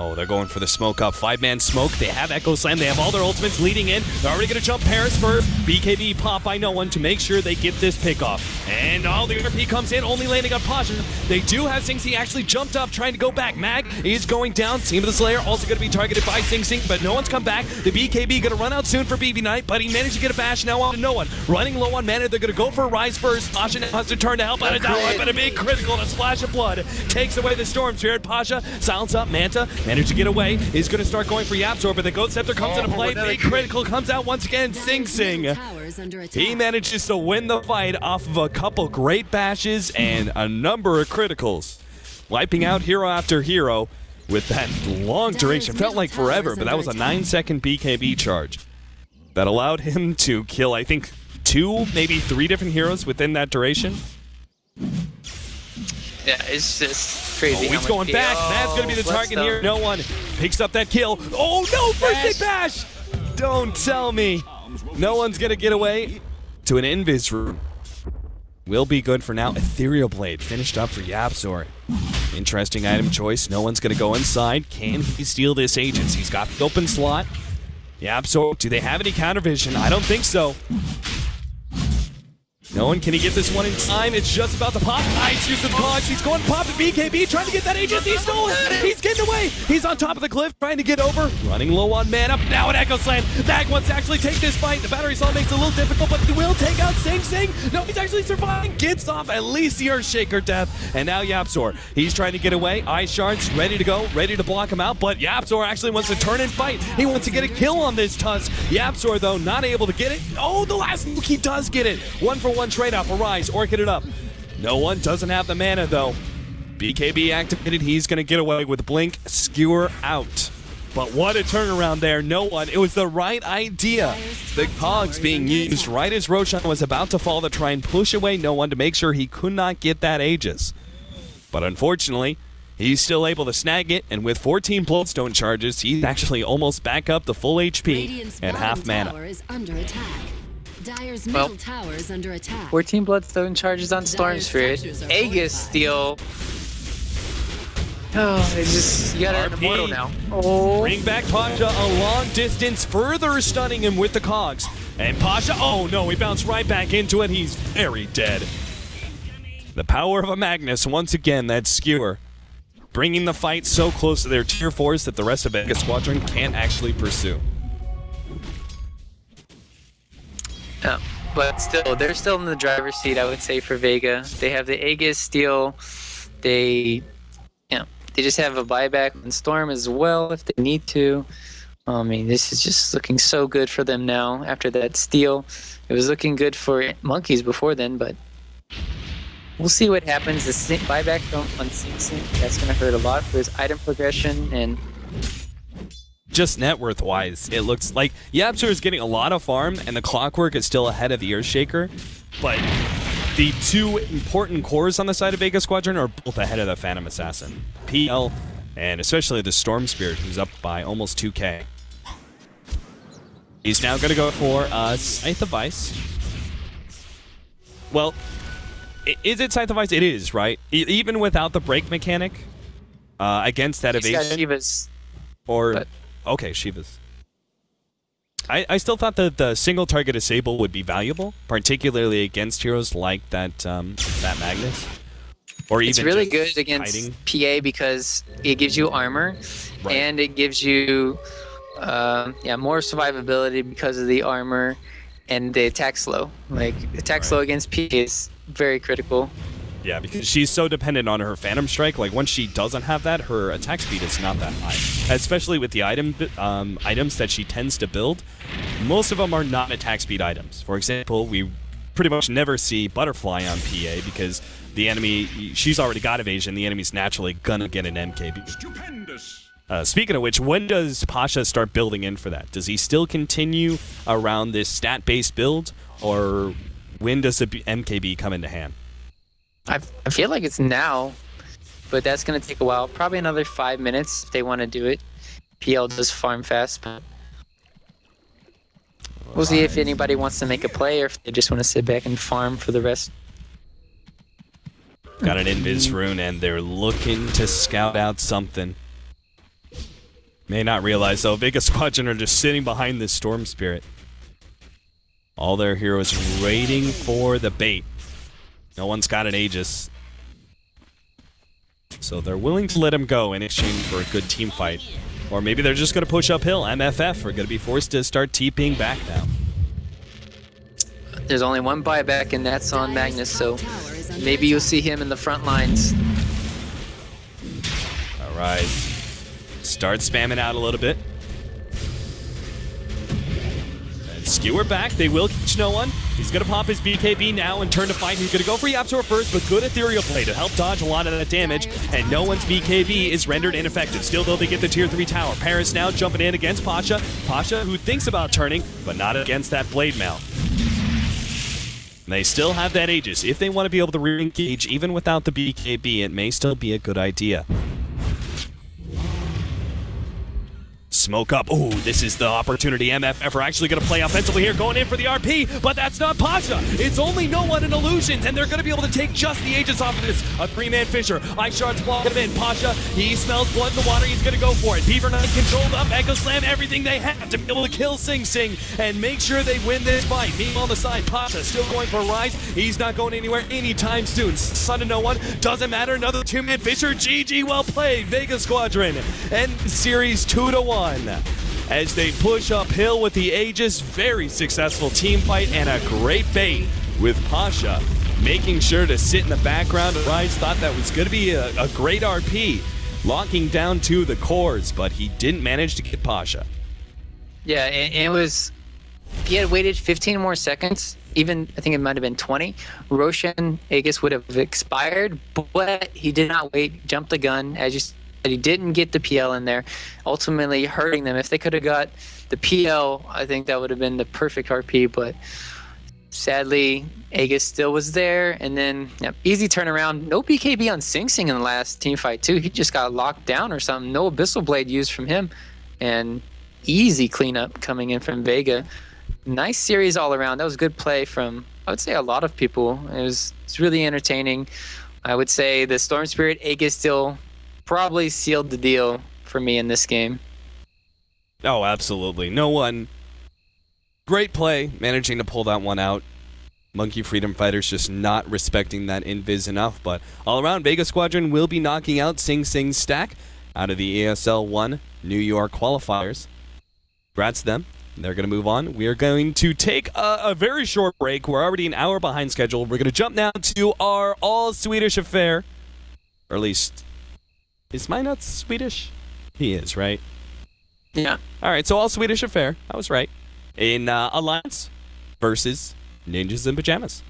[SPEAKER 2] Oh, they're going for the smoke up. 5-man smoke. They have Echo Slam. They have all their ultimates leading in. They're already going to jump Paris first. BKB pop by no one to make sure they get this pick off. And all the RP comes in, only landing on Pasha. They do have Sing Sing actually jumped up, trying to go back. Mag is going down. Team of the Slayer also going to be targeted by Sing Sing, but no one's come back. The BKB going to run out soon for BB Knight, but he managed to get a bash now on to no one. Running low on mana, they're going to go for a Rise first. Pasha now has to turn to help out his ally, but a big critical and a splash of blood takes away the Storm Spirit. Pasha, silence up, Manta, managed to get away. He's going to start going for Yapzor, but the Goat Scepter comes into play. Big critical comes out once again. Sing Sing. He manages to win the fight off of a couple great bashes and a number of criticals. Wiping out hero after hero with that long duration. Felt like forever, but that was a 9-second BKB charge that allowed him to kill, I think, 2, maybe 3 different heroes within that duration.
[SPEAKER 3] Yeah, it's just crazy.
[SPEAKER 2] Oh, he's going back. That's going to be the target here. No one picks up that kill. Oh, no! First hit bash! Don't tell me. No one's going to get away to an Invis room. Will be good for now. Ethereal Blade finished up for Yapzor. Interesting item choice. No one's going to go inside. Can he steal this Aegis? He's got the open slot. Yapzor, do they have any counter vision? I don't think so. No one, can he get this one in time? It's just about to pop. Nice use of cogs. He's going to pop the BKB, trying to get that Aegis. He stole it. He's getting away. He's on top of the cliff, trying to get over. Running low on mana. Now an Echo Slam. Mag wants to actually take this fight. The battery saw makes it a little difficult, but he will take out Sing Sing. No, he's actually surviving. Gets off at least the Earthshaker death. And now Yapzor. He's trying to get away. Ice Shards ready to go, ready to block him out, but Yapzor actually wants to turn and fight. He wants to get a kill on this Tusk. Yapzor, though, not able to get it. Oh, the last nuke, he does get it. 1-for-1 trade-off. Arise. Orchid it up. No one doesn't have the mana, though. BKB activated. He's going to get away with Blink. Skewer out. But what a turnaround there. No one. It was the right idea. The cogs being used right as Roshan was about to fall to try and push away no one to make sure he could not get that Aegis. But unfortunately, he's still able to snag it, and with 14 Bloodstone charges, he's actually almost back up to full HP and half mana.
[SPEAKER 1] Dyer's middle tower is under attack.
[SPEAKER 3] 14 Bloodstone charges on Storm Spirit. Aegis steal. Oh, it's just, you got an immortal now. Oh.
[SPEAKER 2] Bring back Pasha a long distance, further stunning him with the cogs. And Pasha, oh no, he bounced right back into it. He's very dead. The power of a Magnus, once again, that skewer. Bringing the fight so close to their tier 4s that the rest of Vega Squadron can't actually pursue.
[SPEAKER 3] But still, they're still in the driver's seat, I would say, for Vega. They have the Aegis steal. They just have a buyback on Storm as well if they need to. I mean, this is just looking so good for them now after that steal. It was looking good for Monkeys before then, but we'll see what happens. The buyback on Sing Sing, that's going to hurt a lot for his item progression and
[SPEAKER 2] just net worth wise, it looks like Yapzor is getting a lot of farm and the Clockwork is still ahead of the Earthshaker, but the 2 important cores on the side of Vega Squadron are both ahead of the Phantom Assassin. PL and especially the Storm Spirit, who's up by almost 2k. He's now going to go for Scythe of Ice. Well, is it Scythe of Ice? It is, right? Even without the break mechanic against that evasion.
[SPEAKER 3] He's got Shiva's.
[SPEAKER 2] Or... Okay, Shiva's. I still thought that the single target disable would be valuable, particularly against heroes like that that Magnus. Or even
[SPEAKER 3] it's really good against hiding. PA because it gives you armor, right, and it gives you more survivability because of the armor and the attack slow. Like attack slow against PA is very critical.
[SPEAKER 2] Yeah, because she's so dependent on her Phantom Strike. Like, once she doesn't have that, her attack speed is not that high. Especially with the items that she tends to build. Most of them are not attack speed items. For example, we pretty much never see Butterfly on PA because the enemy, she's already got evasion. The enemy's naturally gonna get an MKB.
[SPEAKER 5] Stupendous.
[SPEAKER 2] Speaking of which, when does Pasha start building in for that? Does he still continue around this stat-based build? Or when does the MKB come into hand?
[SPEAKER 3] I feel like it's now, but that's going to take a while. Probably another 5 minutes if they want to do it. PL does farm fast, but we'll see if anybody wants to make a play or if they just want to sit back and farm for the rest.
[SPEAKER 2] Got an Invis rune, and they're looking to scout out something. May not realize, though, Vega Squadron are just sitting behind this Storm Spirit. All their heroes waiting for the bait. No one's got an Aegis. So they're willing to let him go in exchange for a good team fight. Or maybe they're just going to push uphill. MFF are going to be forced to start TPing back now.
[SPEAKER 3] There's only one buyback, and that's on Magnus, so maybe you'll see him in the front lines.
[SPEAKER 2] Alright. Start spamming out a little bit. And Skewer back. They will catch no one. He's going to pop his BKB now and turn to fight. He's going to go for Yaptor first, but good Ethereal Play to help dodge a lot of that damage. And no one's BKB is rendered ineffective. Still, though, they get the Tier 3 tower. Paris now jumping in against Pasha. Pasha, who thinks about turning, but not against that Blade Mail. They still have that Aegis. If they want to be able to re-engage, even without the BKB, it may still be a good idea. Smoke up. Ooh, this is the opportunity. MFF are actually going to play offensively here, going in for the RP, but that's not Pasha. It's only no one in Illusions, and they're going to be able to take just the Aegis off of this. A three-man Fisher. Ice Shards blocking him in. Pasha, he smells blood in the water. He's going to go for it. Beaver Knight controlled up. Echo Slam, everything they have to be able to kill Sing Sing and make sure they win this fight. Meanwhile, on the side, Pasha still going for Rise. He's not going anywhere anytime soon. Son of no one. Doesn't matter. Another two-man Fisher. GG, well played. Vega Squadron. And series 2-1. As they push uphill with the Aegis. Very successful team fight and a great bait with Pasha making sure to sit in the background. Rise thought that was going to be a great RP, locking down to the cores, but he didn't manage to get Pasha.
[SPEAKER 3] Yeah, it was... If he had waited 15 more seconds, even I think it might have been 20, Roshan Aegis would have expired, but he did not wait, jumped the gun, as you said. He didn't get the PL in there, ultimately hurting them. If they could have got the PL, I think that would have been the perfect RP, but sadly, Aegis still was there, and then easy turnaround. No BKB on Sing Sing in the last team fight, too. He just got locked down or something. No Abyssal Blade used from him, and easy cleanup coming in from Vega. Nice series all around. That was good play from, I would say, a lot of people. It's really entertaining. I would say the Storm Spirit Aegis still probably sealed the deal for me in this game.
[SPEAKER 2] Oh, absolutely. No one. Great play, managing to pull that one out. Monkey Freedom Fighters just not respecting that invis enough, but all around, Vega Squadron will be knocking out Sing Sing's stack out of the ESL 1 New York qualifiers. Congrats to them. They're going to move on. We are going to take a very short break. We're already an hour behind schedule. We're going to jump now to our all-Swedish affair. Or at least... Is Mynut Swedish? He is, right?
[SPEAKER 3] Yeah.
[SPEAKER 2] All right, so all Swedish affair. I was right. In Alliance versus Ninjas in Pajamas.